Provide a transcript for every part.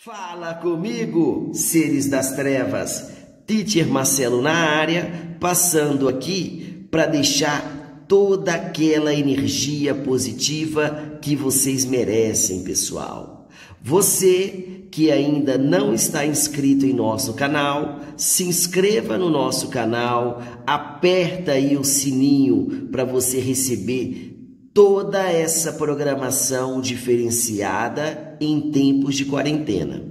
Fala comigo, seres das trevas. Teacher Marcelo na área, passando aqui para deixar toda aquela energia positiva que vocês merecem, pessoal. Você que ainda não está inscrito em nosso canal, se inscreva no nosso canal, aperta aí o sininho para você receber toda essa programação diferenciada em tempos de quarentena.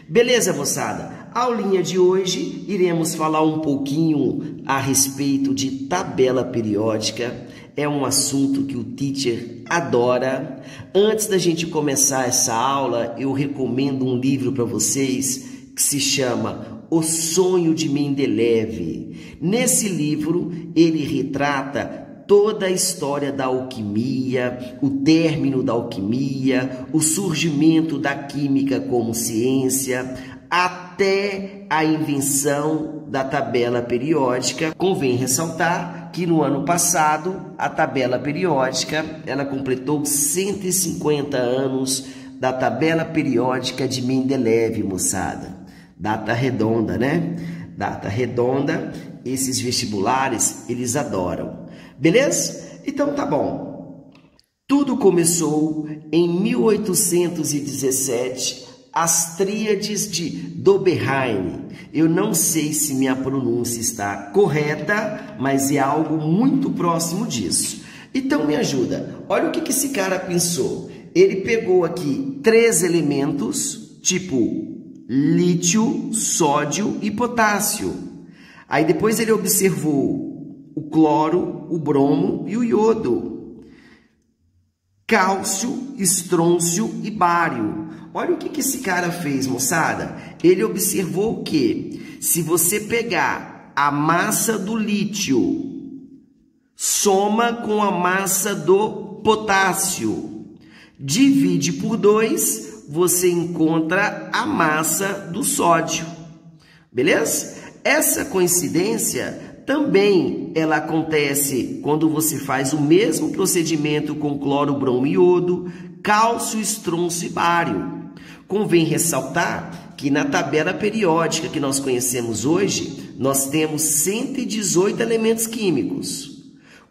Beleza, moçada? A aulinha de hoje iremos falar um pouquinho a respeito de tabela periódica. É um assunto que o teacher adora. Antes da gente começar essa aula, eu recomendo um livro para vocês que se chama O Sonho de Mendeleev. Nesse livro, ele retrata toda a história da alquimia, o término da alquimia, o surgimento da química como ciência, até a invenção da tabela periódica. Convém ressaltar que no ano passado, a tabela periódica, ela completou 150 anos da tabela periódica de Mendeleev, moçada. Data redonda, né? Data redonda, esses vestibulares, eles adoram. Beleza? Então tá bom. Tudo começou em 1817, as tríades de Dobeheim. Eu não sei se minha pronúncia está correta, mas é algo muito próximo disso. Então me ajuda. Olha o que esse cara pensou. Ele pegou aqui 3 elementos, tipo lítio, sódio e potássio. Aí depois ele observou o cloro, o bromo e o iodo. Cálcio, estrôncio e bário. Olha o que esse cara fez, moçada. Ele observou que se você pegar a massa do lítio, soma com a massa do potássio, divide por 2, você encontra a massa do sódio. Beleza? Essa coincidência também ela acontece quando você faz o mesmo procedimento com cloro, bromo e iodo, cálcio, estrôncio e bário. Convém ressaltar que na tabela periódica que nós conhecemos hoje, nós temos 118 elementos químicos.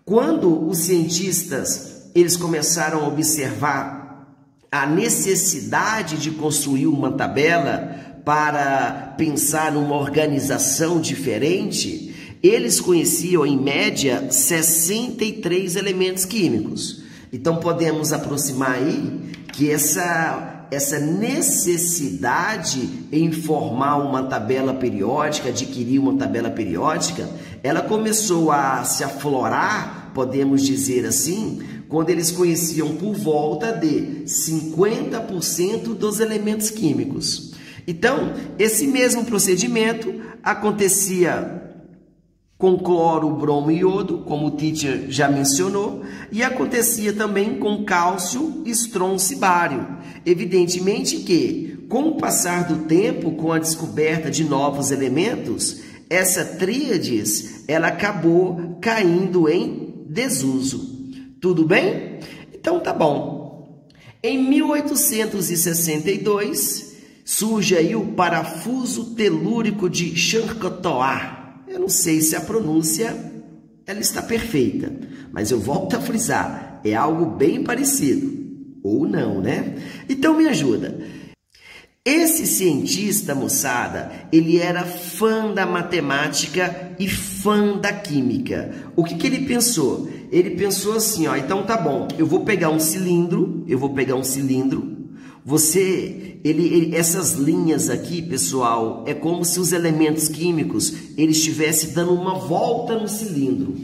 Quando os cientistas eles começaram a observar a necessidade de construir uma tabela para pensar numa organização diferente, eles conheciam, em média, 63 elementos químicos. Então, podemos aproximar aí que essa necessidade em formar uma tabela periódica, adquirir uma tabela periódica, ela começou a se aflorar, podemos dizer assim, quando eles conheciam por volta de 50% dos elementos químicos. Então, esse mesmo procedimento acontecia com cloro, bromo e iodo, como o teacher já mencionou, e acontecia também com cálcio, estrôncio e bário. Evidentemente que, com o passar do tempo, com a descoberta de novos elementos, essa tríades, ela acabou caindo em desuso. Tudo bem? Então tá bom. Em 1862, surge aí o parafuso telúrico de Chancotoa. Eu não sei se a pronúncia ela está perfeita, mas eu volto a frisar, é algo bem parecido, ou não, né? Então me ajuda. Esse cientista, moçada, ele era fã da matemática e fã da química. O que ele pensou? Ele pensou assim, ó, então tá bom, eu vou pegar um cilindro, essas linhas aqui, pessoal, é como se os elementos químicos eles estivessem dando uma volta no cilindro,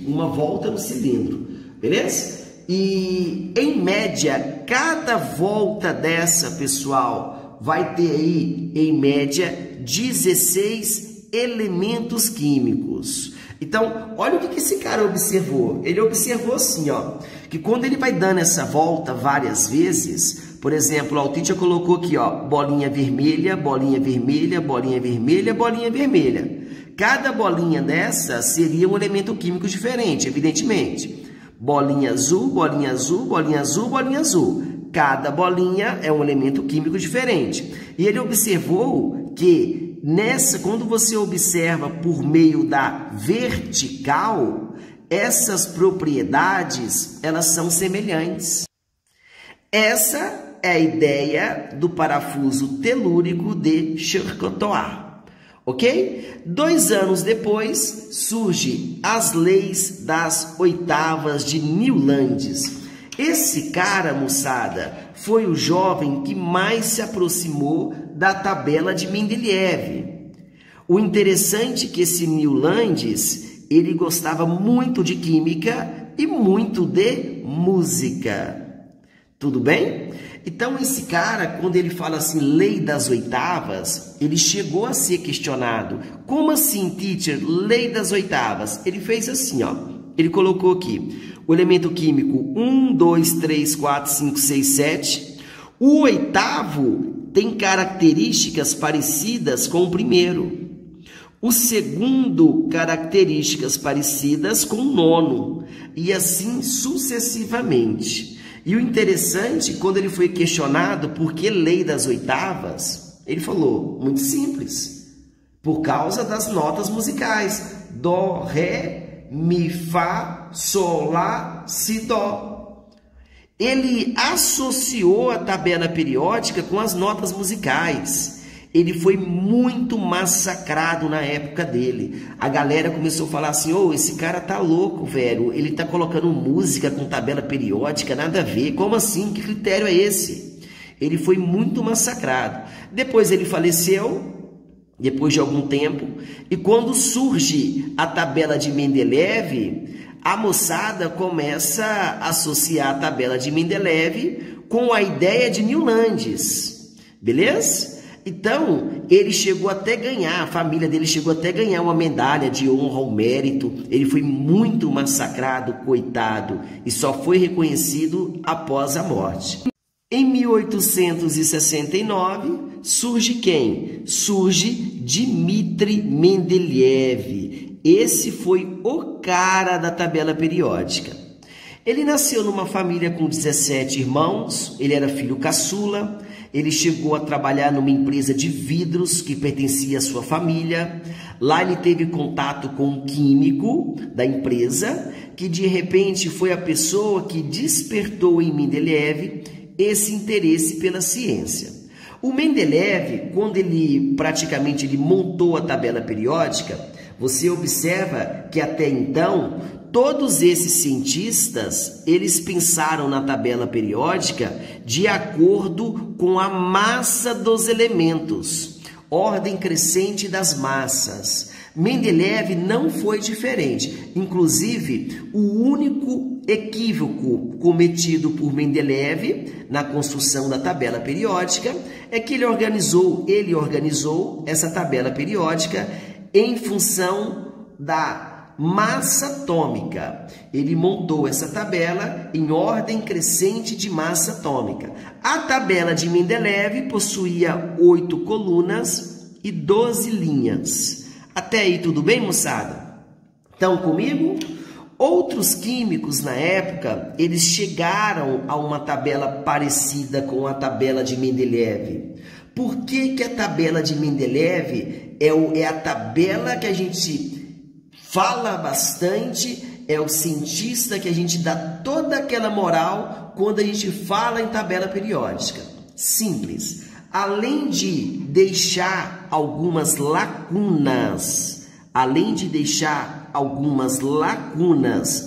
beleza? E em média, cada volta dessa, pessoal, vai ter aí, em média, 16 elementos químicos. Então, olha o que esse cara observou. Ele observou assim, ó, que quando ele vai dando essa volta várias vezes, por exemplo, o teacher colocou aqui, ó, bolinha vermelha, bolinha vermelha, bolinha vermelha, bolinha vermelha. Cada bolinha dessa seria um elemento químico diferente, evidentemente. Bolinha azul, bolinha azul, bolinha azul, bolinha azul. cada bolinha é um elemento químico diferente. E ele observou que quando você observa por meio da vertical, essas propriedades, elas são semelhantes. Essa é a ideia do parafuso telúrico de Charcot-Tolard. Ok? 2 anos depois, surgem as leis das oitavas de Newlands. Esse cara, moçada, foi o jovem que mais se aproximou da tabela de Mendeleev. O interessante é que esse Newlands, ele gostava muito de química e muito de música. Tudo bem? Então, esse cara, quando ele fala assim, lei das oitavas, ele chegou a ser questionado. Como assim, teacher, lei das oitavas? Ele fez assim, ó. Ele colocou aqui o elemento químico 1, 2, 3, 4, 5, 6, 7. O oitavo tem características parecidas com o primeiro. O segundo, características parecidas com o nono. E assim sucessivamente. E o interessante, quando ele foi questionado por que lei das oitavas, ele falou, muito simples, por causa das notas musicais. Dó, Ré, Mi, Fá, Sol, Lá, Si, Dó. Ele associou a tabela periódica com as notas musicais. Ele foi muito massacrado na época dele. A galera começou a falar assim, esse cara tá louco, velho. Ele tá colocando música com tabela periódica, nada a ver. Como assim? Que critério é esse? Ele foi muito massacrado. Depois ele faleceu, depois de algum tempo. E quando surge a tabela de Mendeleev, a moçada começa a associar a tabela de Mendeleev com a ideia de Newlands. Beleza? Então, ele chegou até ganhar, a família dele chegou até ganhar uma medalha de honra ao mérito. Ele foi muito massacrado, coitado, e só foi reconhecido após a morte. Em 1869, surge quem? Surge Dmitri Mendeleev. Esse foi o cara da tabela periódica. Ele nasceu numa família com 17 irmãos, ele era filho caçula. Ele chegou a trabalhar numa empresa de vidros que pertencia à sua família. Lá ele teve contato com um químico da empresa, que de repente foi a pessoa que despertou em Mendeleev esse interesse pela ciência. O Mendeleev, quando ele montou a tabela periódica, você observa que até então todos esses cientistas, eles pensaram na tabela periódica de acordo com a massa dos elementos, ordem crescente das massas. Mendeleev não foi diferente. Inclusive, o único equívoco cometido por Mendeleev na construção da tabela periódica é que ele organizou essa tabela periódica em função da massa atômica. Ele montou essa tabela em ordem crescente de massa atômica. A tabela de Mendeleev possuía 8 colunas e 12 linhas. Até aí tudo bem, moçada? Estão comigo? Outros químicos na época, eles chegaram a uma tabela parecida com a tabela de Mendeleev. Por que a tabela de Mendeleev é a tabela que a gente fala bastante, é o cientista que a gente dá toda aquela moral quando a gente fala em tabela periódica? Simples. Além de deixar algumas lacunas,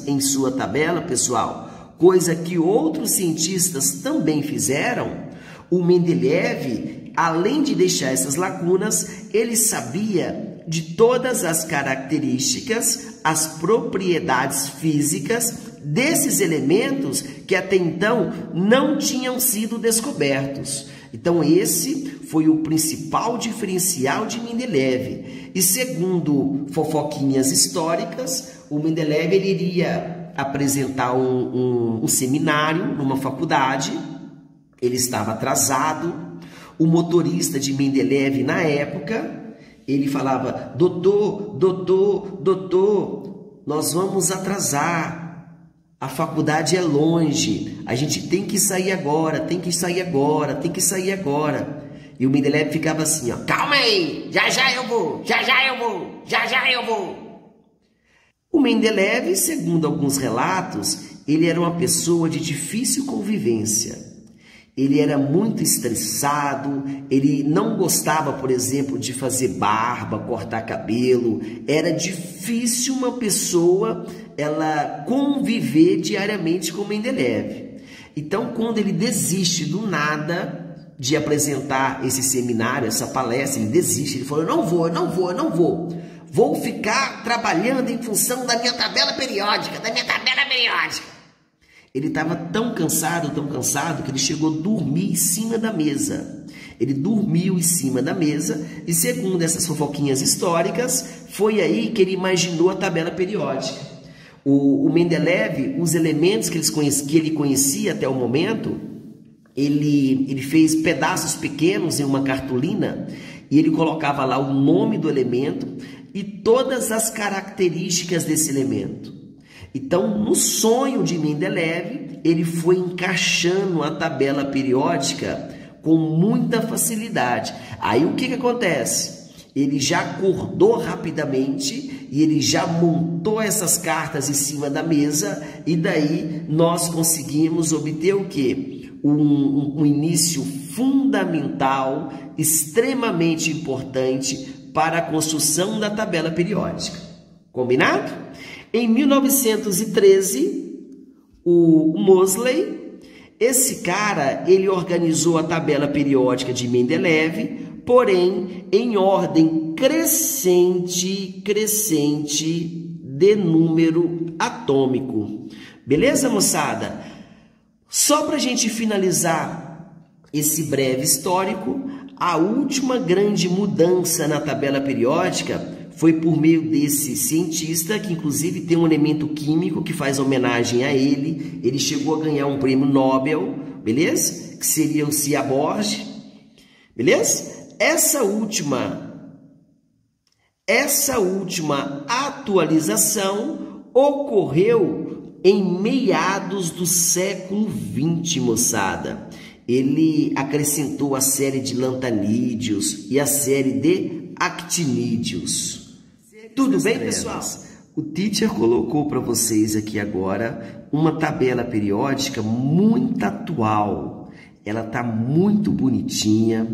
em sua tabela, pessoal, coisa que outros cientistas também fizeram, o Mendeleev, além de deixar essas lacunas, ele sabia de todas as características, as propriedades físicas desses elementos que até então não tinham sido descobertos. Então esse foi o principal diferencial de Mendeleev. E segundo fofoquinhas históricas, o Mendeleev ele iria apresentar um seminário numa faculdade. Ele estava atrasado. O motorista de Mendeleev na época, ele falava, doutor, nós vamos atrasar. A faculdade é longe, a gente tem que sair agora, tem que sair agora, tem que sair agora. E o Mendeleev ficava assim, ó, calma aí, já já eu vou, já já eu vou, já já eu vou. O Mendeleev, segundo alguns relatos, ele era uma pessoa de difícil convivência. Ele era muito estressado, ele não gostava, por exemplo, de fazer barba, cortar cabelo. Era difícil uma pessoa ela conviver diariamente com o Mendeleev. Então, quando ele desiste do nada de apresentar esse seminário, essa palestra, ele desiste, ele falou, eu não vou. Vou ficar trabalhando em função da minha tabela periódica, Ele estava tão cansado, que ele chegou a dormir em cima da mesa. Ele dormiu em cima da mesa e, segundo essas fofoquinhas históricas, foi aí que ele imaginou a tabela periódica. O Mendeleev, os elementos que ele conhecia até o momento, ele fez pedaços pequenos em uma cartolina e ele colocava lá o nome do elemento e todas as características desse elemento. Então, no sonho de Mendeleev, ele foi encaixando a tabela periódica com muita facilidade. Aí, o que acontece? Ele já acordou rapidamente e ele já montou essas cartas em cima da mesa e daí nós conseguimos obter o quê? Um início fundamental, extremamente importante para a construção da tabela periódica. Combinado? Em 1913, o Moseley, esse cara, ele organizou a tabela periódica de Mendeleev, porém em ordem crescente de número atômico. Beleza, moçada? Só para a gente finalizar esse breve histórico, a última grande mudança na tabela periódica foi por meio desse cientista, que inclusive tem um elemento químico que faz homenagem a ele. Ele chegou a ganhar um prêmio Nobel, beleza? Que seria o Seaborg, beleza? Essa última atualização ocorreu em meados do século XX, moçada. Ele acrescentou a série de lantanídeos e a série de actinídeos. Tudo bem, pessoal? O teacher colocou para vocês aqui agora uma tabela periódica muito atual. Ela está muito bonitinha.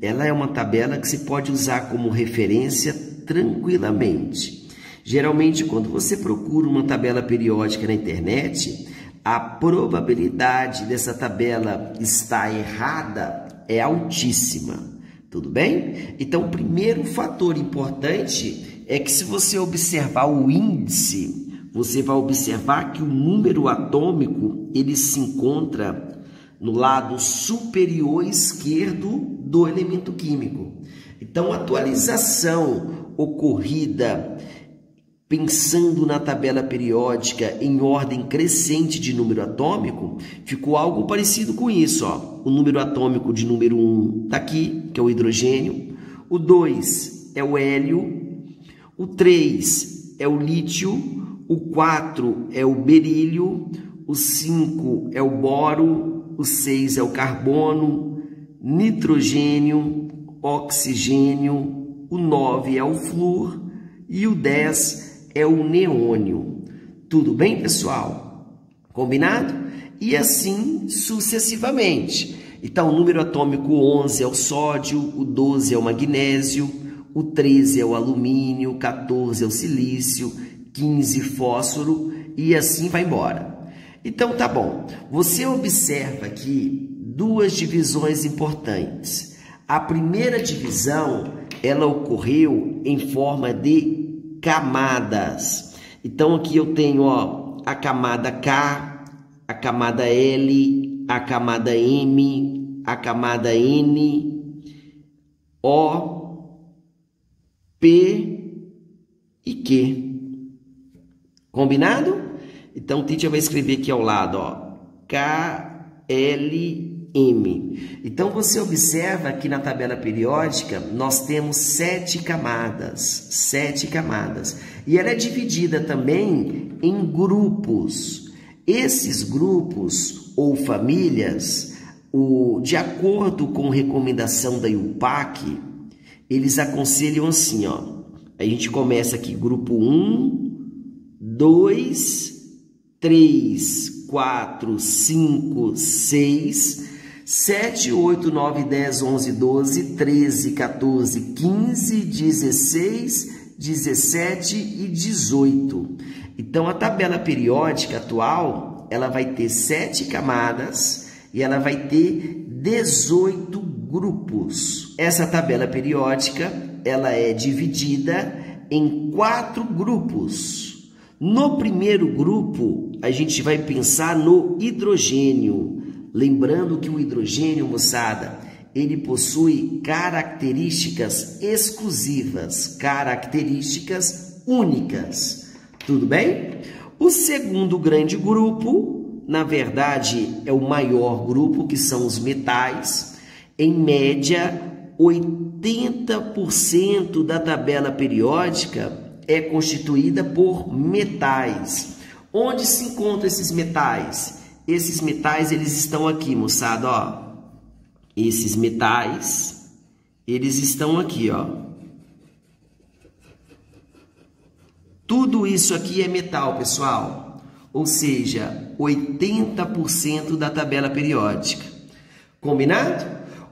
Ela é uma tabela que você pode usar como referência tranquilamente. Geralmente, quando você procura uma tabela periódica na internet, a probabilidade dessa tabela estar errada é altíssima. Tudo bem? Então, o primeiro fator importante é que, se você observar o índice, você vai observar que o número atômico ele se encontra no lado superior esquerdo do elemento químico. Então, a atualização ocorrida pensando na tabela periódica em ordem crescente de número atômico, ficou algo parecido com isso, ó. O número atômico de número 1 está aqui, que é o hidrogênio. O 2 é o hélio. O 3 é o lítio. O 4 é o berílio. O 5 é o boro. O 6 é o carbono. Nitrogênio. Oxigênio. O 9 é o flúor. E o 10 é o neônio. Tudo bem, pessoal? Combinado? E assim sucessivamente. Então, o número atômico 11 é o sódio, o 12 é o magnésio, o 13 é o alumínio, o 14 é o silício, 15 fósforo e assim vai embora. Então, tá bom. Você observa aqui duas divisões importantes. A primeira divisão, ela ocorreu em forma de camadas. Então, aqui eu tenho, ó, a camada K, a camada L, a camada M, a camada N, O, P e Q. Combinado? Então, o teacher vai escrever aqui ao lado, ó, K, L, M. Então, você observa que na tabela periódica nós temos 7 camadas. 7 camadas. E ela é dividida também em grupos. Esses grupos ou famílias, de acordo com recomendação da IUPAC, eles aconselham assim, ó. A gente começa aqui, grupo 1, 2, 3, 4, 5, 6, 7, 8, 9, 10, 11, 12, 13, 14, 15, 16, 17 e 18. Então, a tabela periódica atual, ela vai ter 7 camadas e ela vai ter 18 grupos. Essa tabela periódica, ela é dividida em 4 grupos. No primeiro grupo, a gente vai pensar no hidrogênio. Lembrando que o hidrogênio, moçada, ele possui características exclusivas, características únicas. Tudo bem? O segundo grande grupo, na verdade, é o maior grupo, que são os metais. Em média, 80% da tabela periódica é constituída por metais. Onde se encontram esses metais? Esses metais, eles estão aqui, moçada, ó. Esses metais, eles estão aqui, ó. Tudo isso aqui é metal, pessoal. Ou seja, 80% da tabela periódica. Combinado?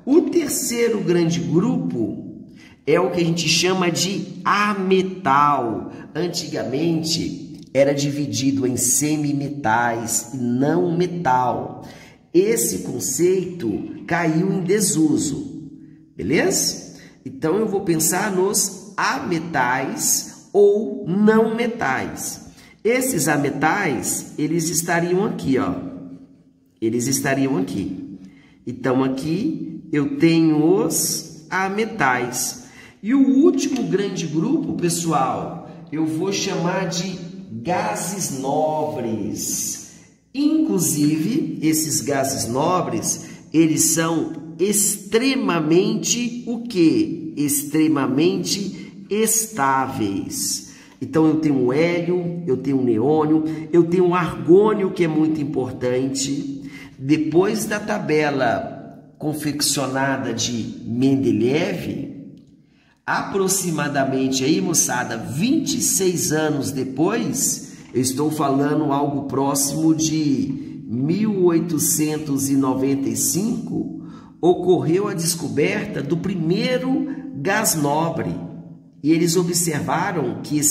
O terceiro grande grupo é o que a gente chama de ametal. Antigamente, era dividido em semimetais e não metal. Esse conceito caiu em desuso, beleza? Então, eu vou pensar nos ametais ou não metais. Esses ametais, eles estariam aqui, ó. Eles estariam aqui. Então, aqui eu tenho os ametais. E o último grande grupo, pessoal, eu vou chamar de gases nobres. Inclusive, esses gases nobres, eles são extremamente o quê? Extremamente estáveis. Então, eu tenho o hélio, eu tenho o neônio, eu tenho o argônio, que é muito importante. Depois da tabela confeccionada de Mendeleev, aproximadamente aí, moçada, 26 anos depois, eu estou falando algo próximo de 1895, ocorreu a descoberta do primeiro gás nobre. E eles observaram que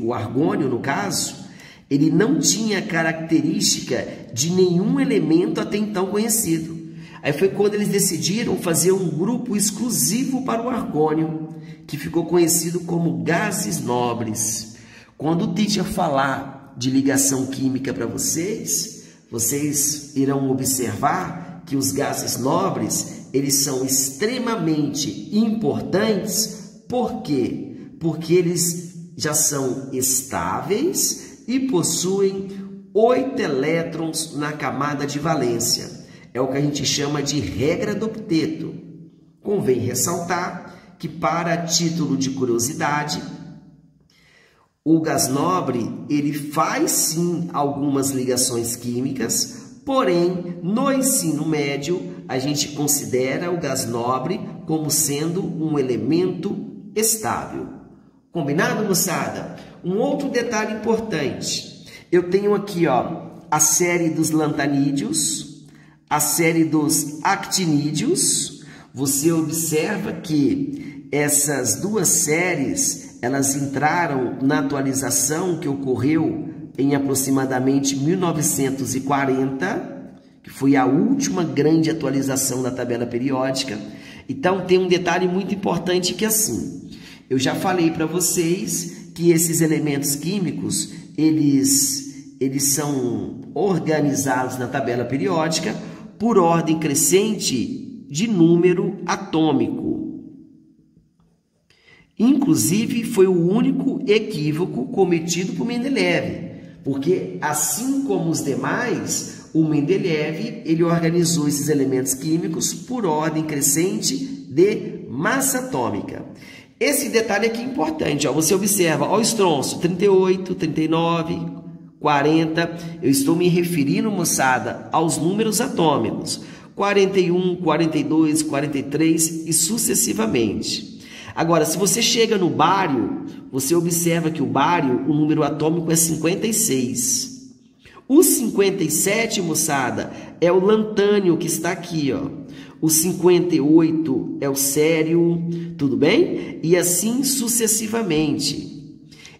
o argônio, no caso, ele não tinha característica de nenhum elemento até então conhecido. Aí foi quando eles decidiram fazer um grupo exclusivo para o argônio, que ficou conhecido como gases nobres. Quando o teacher falar de ligação química para vocês, vocês irão observar que os gases nobres, eles são extremamente importantes. Por quê? Porque eles já são estáveis e possuem 8 elétrons na camada de valência. É o que a gente chama de regra do octeto. Convém ressaltar que, para título de curiosidade, o gás nobre, ele faz sim algumas ligações químicas, porém, no ensino médio, a gente considera o gás nobre como sendo um elemento estável. Combinado, moçada? Um outro detalhe importante. Eu tenho aqui, ó, a série dos lantanídeos, a série dos actinídeos. Você observa que essas duas séries, elas entraram na atualização que ocorreu em aproximadamente 1940, que foi a última grande atualização da tabela periódica. Então, tem um detalhe muito importante que é assim, eu já falei para vocês que esses elementos químicos, eles são organizados na tabela periódica por ordem crescente de número atômico. Inclusive, foi o único equívoco cometido por Mendeleev, porque, assim como os demais, o Mendeleev, ele organizou esses elementos químicos por ordem crescente de massa atômica. Esse detalhe aqui é importante, ó, você observa, ó, o estronço, 38, 39, 40. Eu estou me referindo, moçada, aos números atômicos. 41, 42, 43 e sucessivamente. Agora, se você chega no bário, você observa que o bário, o número atômico é 56. O 57, moçada, é o lantânio que está aqui, ó. O 58 é o sério, tudo bem? E assim sucessivamente.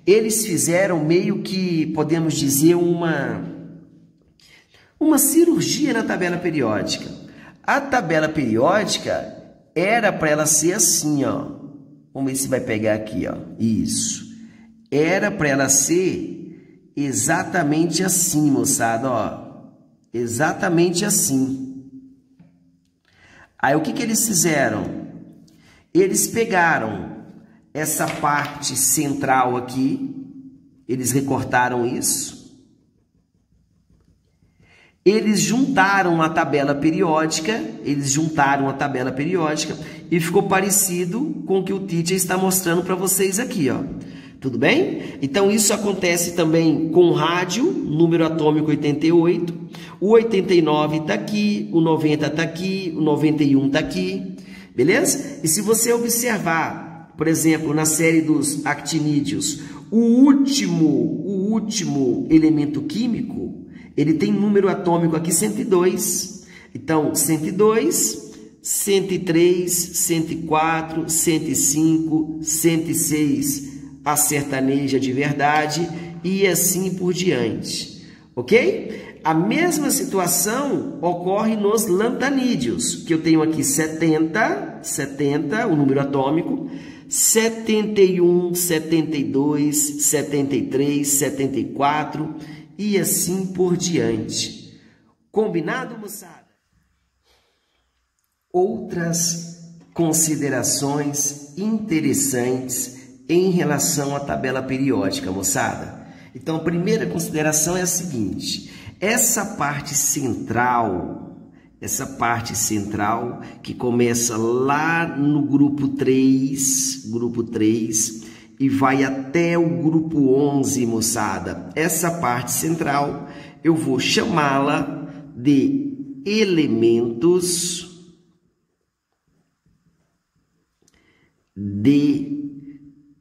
Eles fizeram meio que, podemos dizer, uma cirurgia na tabela periódica. A tabela periódica era para ela ser assim, ó. Vamos ver se vai pegar aqui, ó. Isso. Era para ela ser exatamente assim, moçada, ó. Exatamente assim. Aí o que eles fizeram? Eles pegaram essa parte central aqui, eles recortaram isso. Eles juntaram a tabela periódica, e ficou parecido com o que o teacher está mostrando para vocês aqui, ó. Tudo bem? Então, isso acontece também com o rádio, número atômico 88. O 89 está aqui, o 90 está aqui, o 91 está aqui. Beleza? E se você observar, por exemplo, na série dos actinídeos, o último elemento químico, ele tem número atômico aqui 102. Então, 102, 103, 104, 105, 106... a sertaneja de verdade e assim por diante, ok? A mesma situação ocorre nos lantanídeos, que eu tenho aqui 70, o número atômico, 71, 72, 73, 74 e assim por diante. Combinado, moçada? Outras considerações interessantes em relação à tabela periódica, moçada. Então, a primeira consideração é a seguinte: essa parte central que começa lá no grupo 3 e vai até o grupo 11, moçada. Essa parte central eu vou chamá-la de elementos de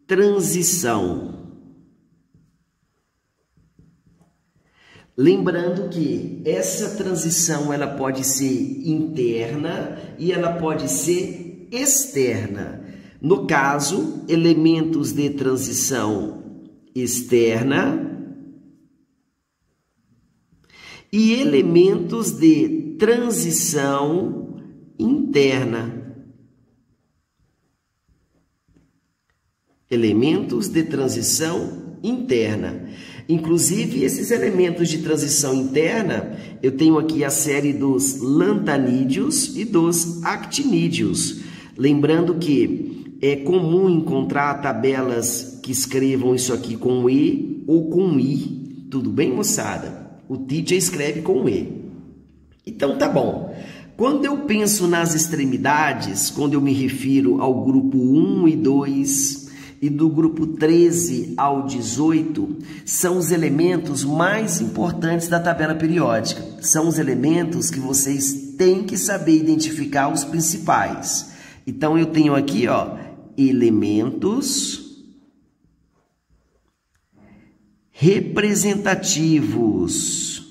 transição. Lembrando que essa transição ela pode ser interna e ela pode ser externa. No caso, elementos de transição externa e elementos de transição interna. Elementos de transição interna. Inclusive, esses elementos de transição interna, eu tenho aqui a série dos lantanídeos e dos actinídeos. Lembrando que é comum encontrar tabelas que escrevam isso aqui com E ou com I. Tudo bem, moçada? O teacher escreve com E. Então, tá bom. Quando eu penso nas extremidades, quando eu me refiro ao grupo 1 e 2... e do grupo 13 ao 18, são os elementos mais importantes da tabela periódica. São os elementos que vocês têm que saber identificar os principais. Então, eu tenho aqui, ó, elementos representativos.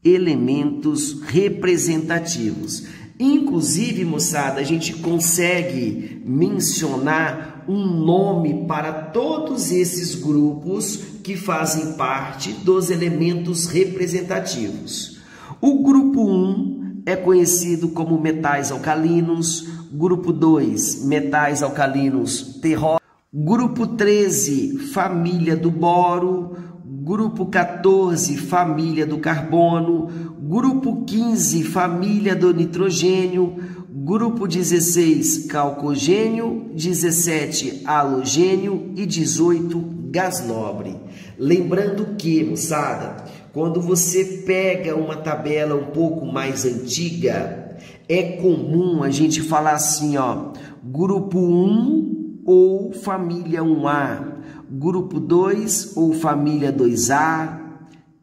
Elementos representativos. Inclusive, moçada, a gente consegue mencionar um nome para todos esses grupos que fazem parte dos elementos representativos. O grupo 1 é conhecido como metais alcalinos, grupo 2, metais alcalinos terrosos, grupo 13, família do boro, grupo 14, família do carbono, grupo 15, família do nitrogênio, grupo 16, calcogênio, 17, halogênio e 18, gás nobre. Lembrando que, moçada, quando você pega uma tabela um pouco mais antiga, é comum a gente falar assim, ó, grupo 1 ou família 1A, grupo 2 ou família 2A,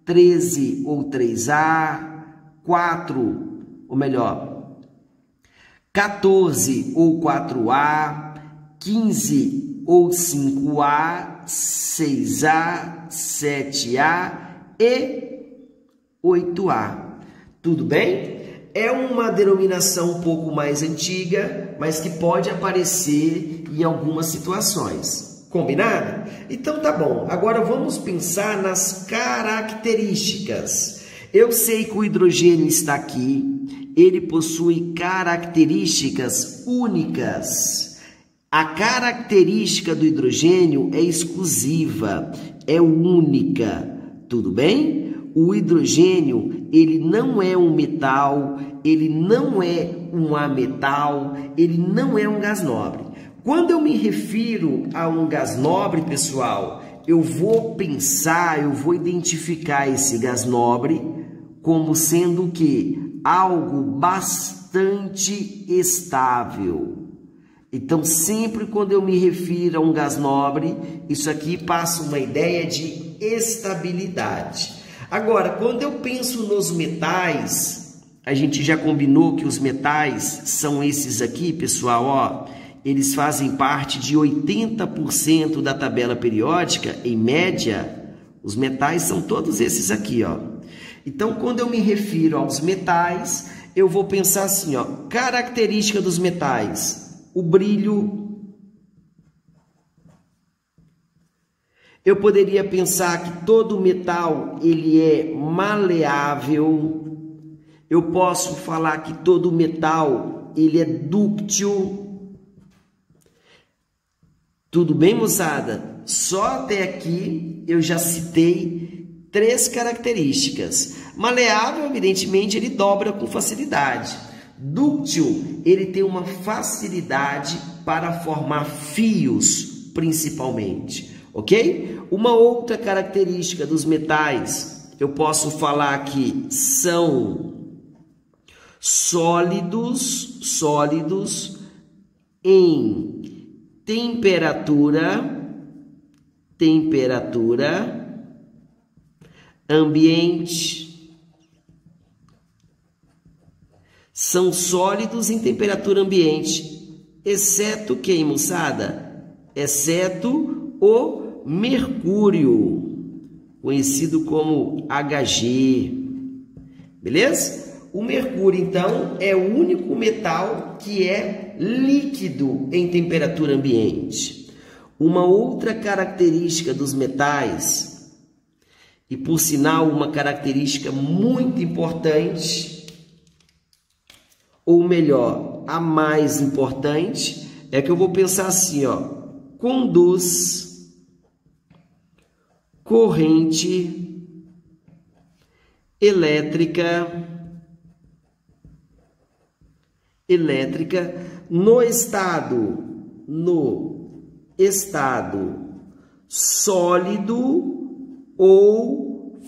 13 ou 3A, 4, ou melhor, 14 ou 4A, 15 ou 5A, 6A, 7A e 8A. Tudo bem? É uma denominação um pouco mais antiga, mas que pode aparecer em algumas situações. Combinado? Então tá bom. Agora vamos pensar nas características. Eu sei que o hidrogênio está aqui. Ele possui características únicas. A característica do hidrogênio é exclusiva, é única. Tudo bem? O hidrogênio, ele não é um metal, ele não é um ametal, ele não é um gás nobre. Quando eu me refiro a um gás nobre, pessoal, eu vou pensar, eu vou identificar esse gás nobre como sendo o quê? Algo bastante estável. Então, sempre quando eu me refiro a um gás nobre, isso aqui passa uma ideia de estabilidade. Agora, quando eu penso nos metais, a gente já combinou que os metais são esses aqui, pessoal, ó. Eles fazem parte de 80% da tabela periódica, em média, os metais são todos esses aqui, ó. Então, quando eu me refiro aos metais, eu vou pensar assim, ó, característica dos metais, o brilho. Eu poderia pensar que todo metal ele é maleável. Eu posso falar que todo metal ele é dúctil. Tudo bem, moçada? Só até aqui eu já citei 3 características. Maleável, evidentemente, ele dobra com facilidade. Dúctil, ele tem uma facilidade para formar fios, principalmente. Ok? Uma outra característica dos metais, eu posso falar que são sólidos em temperatura ambiente. São sólidos em temperatura ambiente, exceto quem, moçada? Exceto o mercúrio, conhecido como Hg. Beleza? O mercúrio, então, é o único metal que é líquido em temperatura ambiente. Uma outra característica dos metais, e por sinal uma característica muito importante, ou melhor, a mais importante, é que eu vou pensar assim, ó, conduz corrente elétrica no estado sólido ou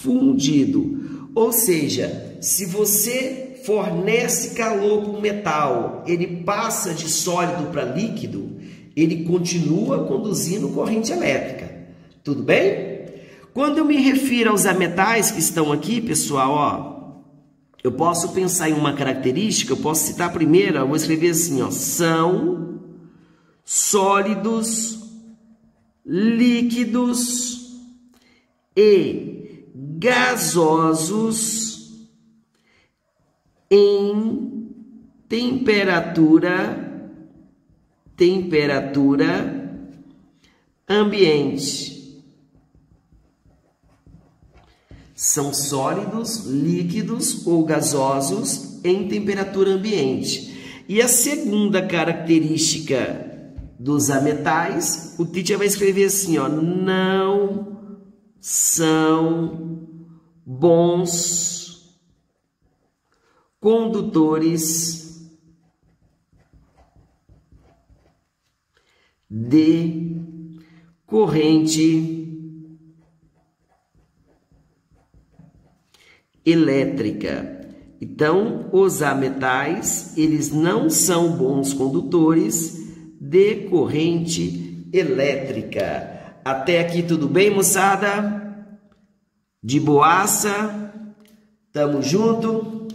fundido. Ou seja, se você fornece calor para um metal, ele passa de sólido para líquido, ele continua conduzindo corrente elétrica. Tudo bem? Quando eu me refiro aos ametais que estão aqui, pessoal, ó, eu posso pensar em uma característica, eu posso citar a primeira, eu vou escrever assim, ó, são sólidos, líquidos e gasosos em temperatura ambiente. São sólidos, líquidos ou gasosos em temperatura ambiente. E a segunda característica dos ametais, o teacher vai escrever assim, ó, não são bons condutores de corrente elétrica. Então, os ametais, eles não são bons condutores de corrente elétrica. Até aqui tudo bem, moçada? De boaça? Tamo junto?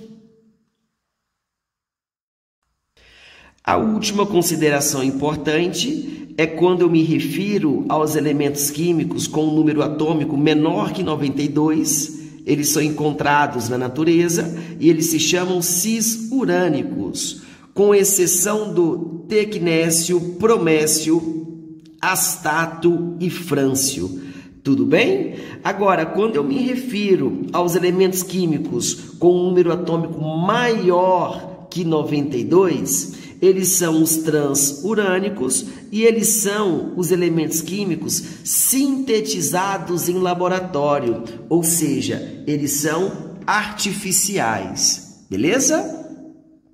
A última consideração importante é quando eu me refiro aos elementos químicos com um número atômico menor que 92, eles são encontrados na natureza e eles se chamam cis-urânicos, com exceção do tecnécio, bromécio, astato e frâncio. Tudo bem? Agora, quando eu me refiro aos elementos químicos com um número atômico maior que 92, eles são os transurânicos e eles são os elementos químicos sintetizados em laboratório, ou seja, eles são artificiais, beleza?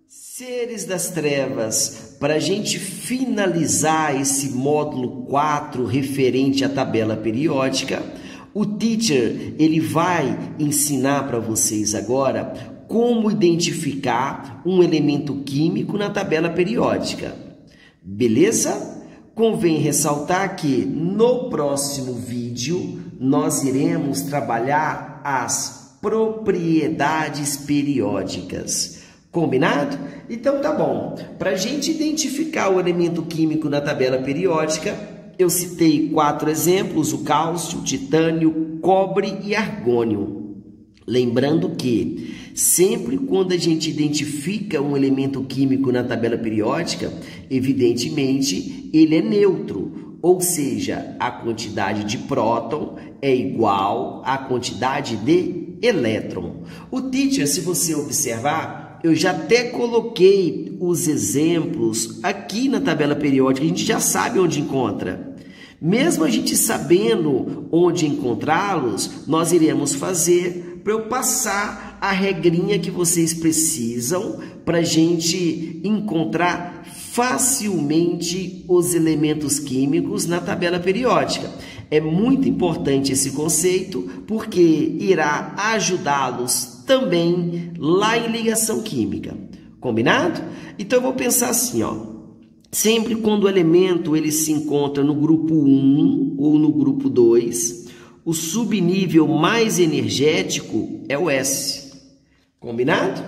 Seres das trevas, para a gente finalizar esse módulo 4 referente à tabela periódica, o teacher ele vai ensinar para vocês agora como identificar um elemento químico na tabela periódica. Beleza? Convém ressaltar que no próximo vídeo nós iremos trabalhar as propriedades periódicas. Combinado? Então tá bom. Para a gente identificar o elemento químico na tabela periódica, eu citei 4 exemplos: o cálcio, o titânio, cobre e argônio. Lembrando que sempre quando a gente identifica um elemento químico na tabela periódica, evidentemente ele é neutro, ou seja, a quantidade de próton é igual à quantidade de elétron. O teacher, se você observar, eu já até coloquei os exemplos aqui na tabela periódica, a gente já sabe onde encontra. Mesmo a gente sabendo onde encontrá-los, nós iremos fazer para eu passar a regrinha que vocês precisam para a gente encontrar facilmente os elementos químicos na tabela periódica. É muito importante esse conceito porque irá ajudá-los também lá em ligação química. Combinado? Então eu vou pensar assim, ó. Sempre quando o elemento ele se encontra no grupo 1 ou no grupo 2, o subnível mais energético é o S. Combinado?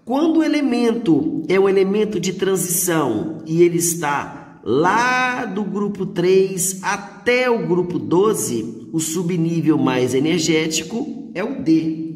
Quando o elemento é um elemento de transição e ele está lá do grupo 3 até o grupo 12, o subnível mais energético é o D.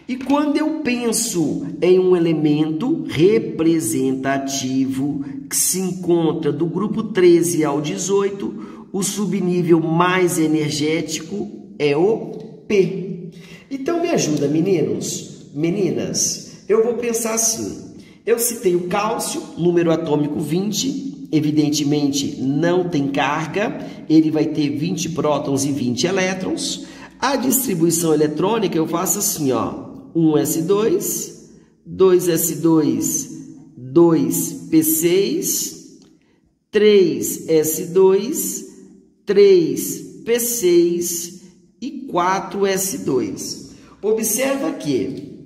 E quando eu penso em um elemento representativo que se encontra do grupo 13 ao 18, o subnível mais energético é o P. Então me ajuda, meninos, meninas. Eu vou pensar assim. Eu citei o cálcio, número atômico 20. Evidentemente não tem carga. Ele vai ter 20 prótons e 20 elétrons. A distribuição eletrônica eu faço assim, ó. 1s2, 2s2, 2p6, 3s2, 3p6 e 4s2. Observa que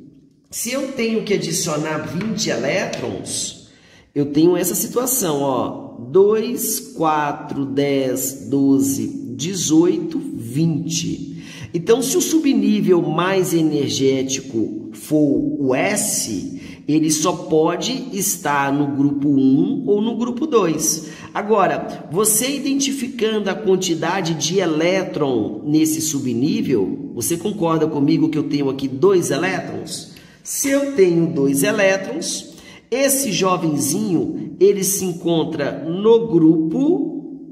se eu tenho que adicionar 20 elétrons, eu tenho essa situação, ó, 2, 4, 10, 12, 18, 20. Então, se o subnível mais energético for o S, ele só pode estar no grupo 1 ou no grupo 2. Agora, você identificando a quantidade de elétron nesse subnível, você concorda comigo que eu tenho aqui 2 elétrons? Se eu tenho 2 elétrons, esse jovenzinho, ele se encontra no grupo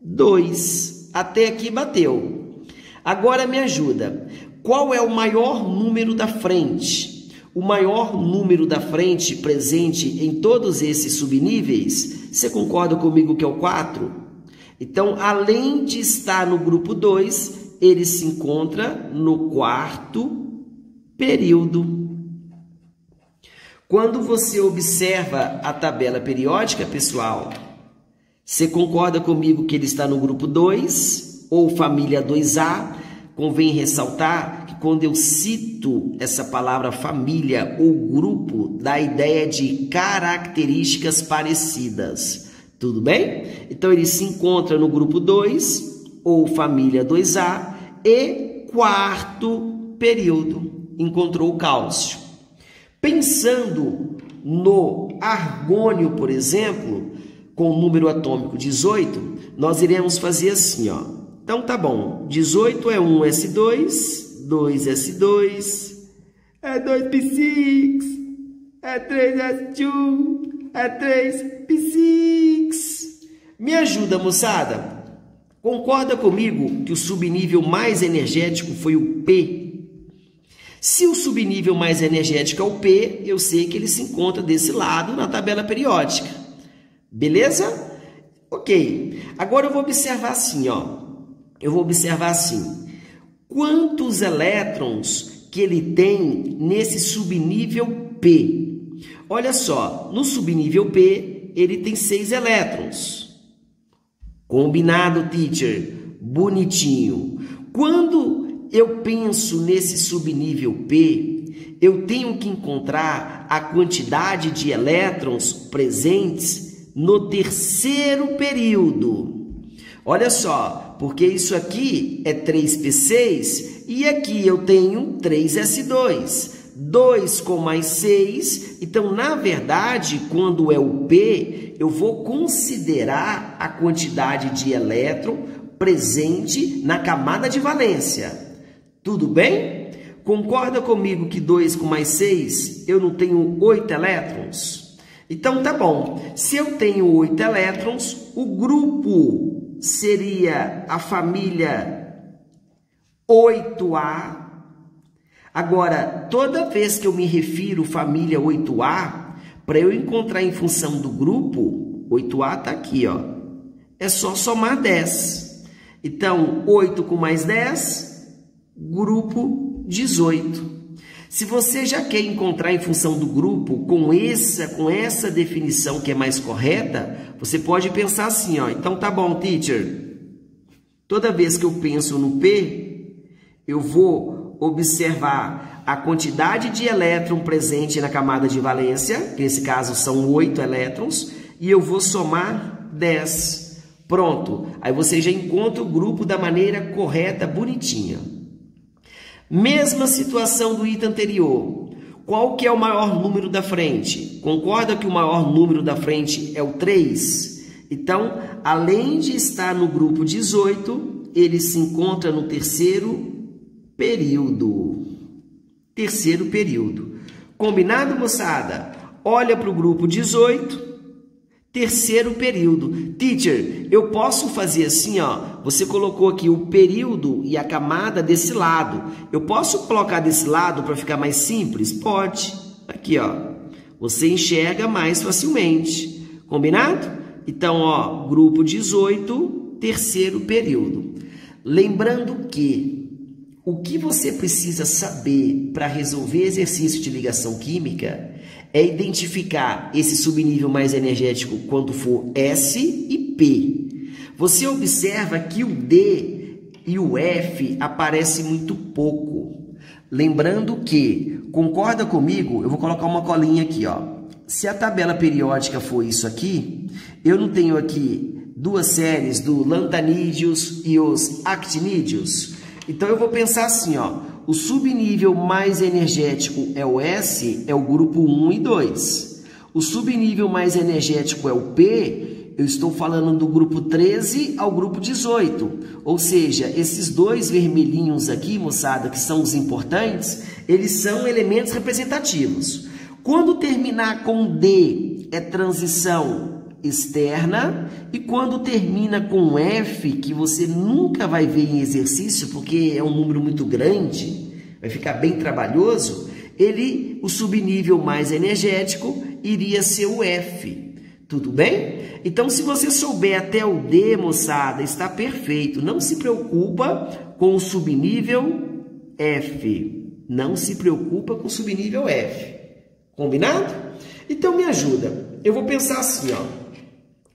2. Até aqui bateu. Agora me ajuda. Qual é o maior número da frente? O maior número da frente presente em todos esses subníveis, você concorda comigo que é o 4? Então, além de estar no grupo 2, ele se encontra no 4º período. Quando você observa a tabela periódica, pessoal, você concorda comigo que ele está no grupo 2 ou família 2A? Convém ressaltar que quando eu cito essa palavra família ou grupo, dá a ideia de características parecidas. Tudo bem? Então, ele se encontra no grupo 2, ou família 2A, e quarto período. Encontrou o cálcio. Pensando no argônio, por exemplo, com o número atômico 18, nós iremos fazer assim, ó. Então, tá bom. 18 é 1s2, 2s2, é 2p6, é 3s2, é 3p6. Me ajuda, moçada. Concorda comigo que o subnível mais energético foi o P? Se o subnível mais energético é o P, eu sei que ele se encontra desse lado na tabela periódica. Beleza? Ok. Agora eu vou observar assim, ó. Eu vou observar assim. Quantos elétrons que ele tem nesse subnível P? Olha só, no subnível P, ele tem 6 elétrons. Combinado, teacher? Bonitinho. Quando eu penso nesse subnível P, eu tenho que encontrar a quantidade de elétrons presentes no terceiro período. Olha só, porque isso aqui é 3p6 e aqui eu tenho 3s2. 2 com mais 6, então, na verdade, quando é o P, eu vou considerar a quantidade de elétron presente na camada de valência. Tudo bem? Concorda comigo que 2 com mais 6, eu não tenho 8 elétrons? Então, tá bom. Se eu tenho 8 elétrons, o grupo seria a família 8A. Agora, toda vez que eu me refiro família 8A, para eu encontrar em função do grupo, 8A está aqui, ó. É só somar 10. Então, 8 com mais 10, grupo 18. Se você já quer encontrar em função do grupo com essa definição que é mais correta, você pode pensar assim, ó. Então, tá bom, teacher. Toda vez que eu penso no P, eu vou observar a quantidade de elétron presente na camada de valência, que nesse caso são 8 elétrons, e eu vou somar 10. Pronto. Aí você já encontra o grupo da maneira correta, bonitinha. Mesma situação do item anterior. Qual que é o maior número da frente? Concorda que o maior número da frente é o 3? Então, além de estar no grupo 18, ele se encontra no terceiro período. Terceiro período. Combinado, moçada? Olha para o grupo 18, terceiro período. Teacher, eu posso fazer assim, ó. Você colocou aqui o período e a camada desse lado. Eu posso colocar desse lado para ficar mais simples? Pode. Aqui, ó. Você enxerga mais facilmente. Combinado? Então, ó, grupo 18, terceiro período. Lembrando que o que você precisa saber para resolver exercício de ligação química é identificar esse subnível mais energético quando for S e P. Você observa que o D e o F aparecem muito pouco. Lembrando que, concorda comigo, eu vou colocar uma colinha aqui, ó. Se a tabela periódica for isso aqui, eu não tenho aqui duas séries do lantanídeos e os actinídeos. Então, eu vou pensar assim, ó, o subnível mais energético é o S, é o grupo 1 e 2. O subnível mais energético é o P, eu estou falando do grupo 13 ao grupo 18. Ou seja, esses dois vermelhinhos aqui, moçada, que são os importantes, eles são elementos representativos. Quando terminar com D, é transição externa, e quando termina com F, que você nunca vai ver em exercício, porque é um número muito grande, vai ficar bem trabalhoso, o subnível mais energético iria ser o F. Tudo bem? Então, se você souber até o D, moçada, está perfeito. Não se preocupa com o subnível F. Não se preocupa com o subnível F. Combinado? Então, me ajuda. Eu vou pensar assim, ó.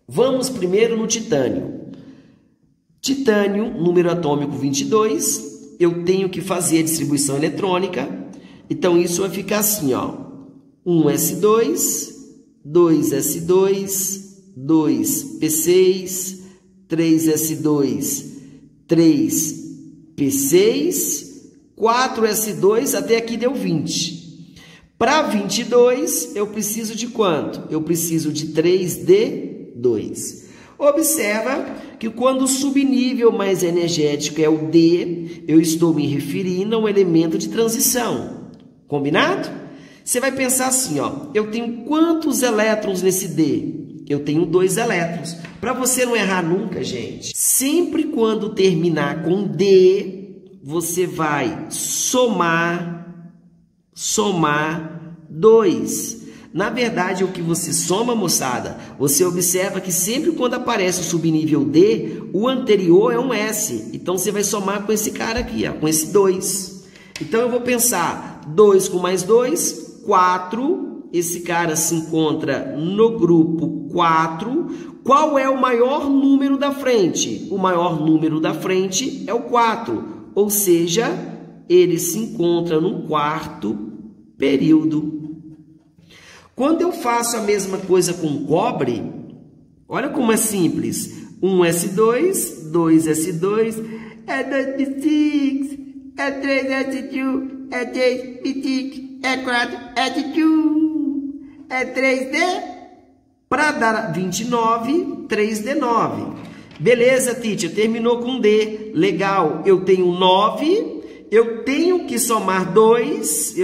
Vamos primeiro no titânio. Titânio, número atômico 22. Eu tenho que fazer a distribuição eletrônica. Então, isso vai ficar assim, ó. 1s2, 2s2, 2P6, 3S2, 3P6, 4S2, até aqui deu 20. Para 22, eu preciso de quanto? Eu preciso de 3D2. Observa que quando o subnível mais energético é o D, eu estou me referindo a um elemento de transição. Combinado? Você vai pensar assim, ó, eu tenho quantos elétrons nesse D? Eu tenho 2 elétrons. Para você não errar nunca, gente, sempre quando terminar com D, você vai somar 2. Na verdade, o que você soma, moçada, você observa que sempre quando aparece o subnível D, o anterior é um S. Então, você vai somar com esse cara aqui, ó, com esse 2. Então, eu vou pensar 2 com mais 2, 4. Esse cara se encontra no grupo 4. Qual é o maior número da frente? O maior número da frente é o 4. Ou seja, ele se encontra no 4º período. Quando eu faço a mesma coisa com cobre, olha como é simples. 1S2, 2S2, é 2P6, é 3S2, é 3P6, é 4S2, é 3D. Para dar 29, 3D9. Beleza, teacher, terminou com D. Legal, eu tenho 9, eu tenho que somar 2,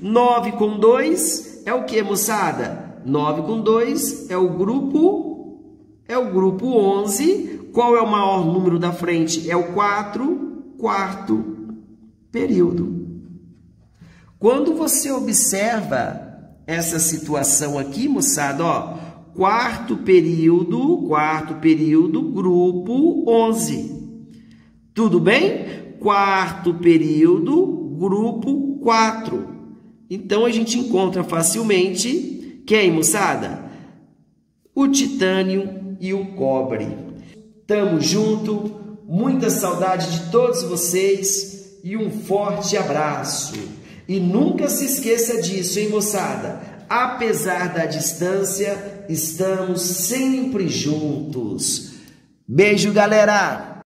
9 com 2 é o que, moçada? 9 com 2 é o grupo 11. Qual é o maior número da frente? É o 4, 4º período. Quando você observa essa situação aqui, moçada, ó, 4º período, grupo 11. Tudo bem? 4º período, grupo 4. Então, a gente encontra facilmente quem, moçada? O titânio e o cobre. Tamo junto, muita saudade de todos vocês e um forte abraço. E nunca se esqueça disso, hein, moçada? Apesar da distância, estamos sempre juntos. Beijo, galera!